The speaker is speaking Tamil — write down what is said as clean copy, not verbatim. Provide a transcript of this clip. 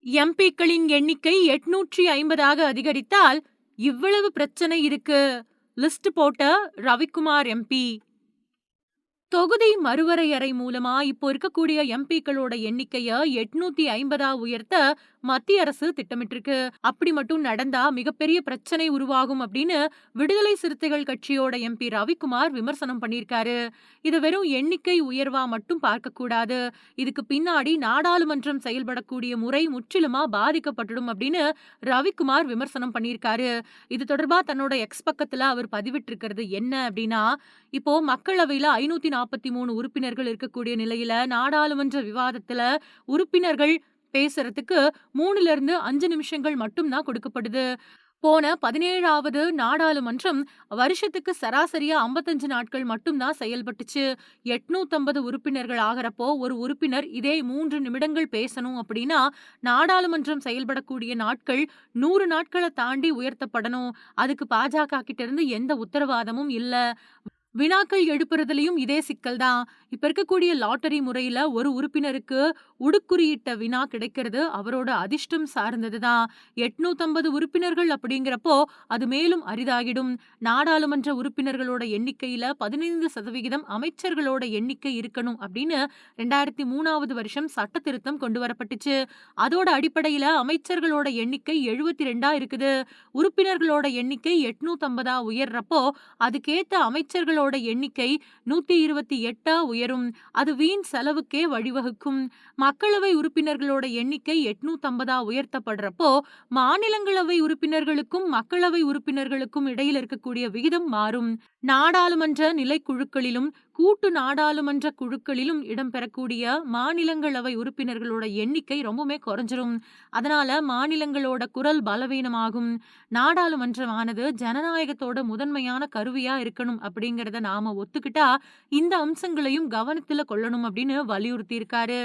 எம்பிக்களின் எண்ணிக்கை 850ஆக அதிகரித்தால் இவ்வளவு பிரச்சனை இருக்கு. லிஸ்ட் போட்ட ரவிக்குமார் எம்பி. தொகுதி மறுவரையறை மூலமா இப்போ இருக்கக்கூடிய எம்பிக்களோட எண்ணிக்கைய 850ஆ உயர்த்த மத்திய அரசு திட்டமிட்டிருக்கு. அப்படி மட்டும் நடந்தா மிகப்பெரிய பிரச்சனை உருவாகும் அப்படின்னு விடுதலை சிறுத்தைகள் கட்சியோட எம்பி ரவிக்குமார் விமர்சனம் பண்ணியிருக்காரு. இது வெறும் எண்ணிக்கை உயர்வா மட்டும் பார்க்க கூடாது. இதுக்கு பின்னாடி நாடாளுமன்றம் செயல்படக்கூடிய முறை முற்றிலுமா பாதிக்கப்பட்டுடும் அப்படின்னு ரவிக்குமார் விமர்சனம் பண்ணியிருக்காரு. இது தொடர்பா தன்னோட எக்ஸ் பக்கத்துல அவர் பதிவிட்டிருக்கிறது என்ன அப்படின்னா, இப்போ மக்களவையில 543 உறுப்பினர்கள் இருக்கக்கூடிய நிலையில நாடாளுமன்ற விவாதத்துல உறுப்பினர்கள் பேசுறதுக்கு 3ல இருந்து 5 நிமிஷங்கள் மட்டும் தான் கொடுக்கப்படுது. போன 17வது நாடாளுமன்றம் வருஷத்துக்கு சராசரியா 55 நாட்கள் மட்டும் தான் செயல்பட்டுச்சு. 850 உறுப்பினர்கள் ஆகிறப்போ ஒரு உறுப்பினர் இதே 3 நிமிடங்கள் பேசணும் அப்படின்னா நாடாளுமன்றம் செயல்படக்கூடிய நாட்கள் 100 நாட்களை தாண்டி உயர்த்தப்படணும். அதுக்கு பாஜக கிட்ட இருந்து எந்த உத்தரவாதமும் இல்ல. வினாக்கள் எழுப்புறதுலயும் இதே சிக்கல் தான். இப்ப இருக்கக்கூடிய லாட்டரி முறையில ஒரு உறுப்பினருக்கு உடுக்குறியிட்ட வினா கிடைக்கிறது அவரோட அதிர்ஷ்டம் சார்ந்ததுதான். 850 உறுப்பினர்கள் அப்படிங்கிறப்போ அது மேலும் அரிதாகிடும். நாடாளுமன்ற உறுப்பினர்களோட எண்ணிக்கையில 15% அமைச்சர்களோட எண்ணிக்கை இருக்கணும் அப்படின்னு 2003வது வருஷம் சட்ட திருத்தம் கொண்டு வரப்பட்டுச்சு. அதோட அடிப்படையில அமைச்சர்களோட எண்ணிக்கை 72ஆ இருக்குது. உறுப்பினர்களோட எண்ணிக்கை 850ஆ உயர்றப்போ அதுக்கேத்த அமைச்சர்களோட எண்ணிக்கை 128ஆ உயரும். அது வீண் செலவுக்கே வழிவகுக்கும். மக்களவை உறுப்பினர்களோட எண்ணிக்கை 850ஆ உயர்த்தப்படுறப்போ மாநிலங்களவை உறுப்பினர்களுக்கும் மக்களவை உறுப்பினர்களுக்கும் இடையில் இருக்கக்கூடிய விகிதம் மாறும். நாடாளுமன்ற நிலைக்குழுக்களிலும் கூட்டு நாடாளுமன்ற குழுக்களிலும் இடம்பெறக்கூடிய மாநிலங்களவை உறுப்பினர்களோட எண்ணிக்கை ரொம்பவுமே குறைஞ்சிரும். அதனால மாநிலங்களோட குரல் பலவீனமாகும். நாடாளுமன்றமானது ஜனநாயகத்தோட முதன்மையான கருவியா இருக்கணும் அப்படிங்கறத நாம ஒத்துக்கிட்டா இந்த அம்சங்களையும் கவனத்துல கொள்ளணும் அப்படின்னு வலியுறுத்தி இருக்காரு.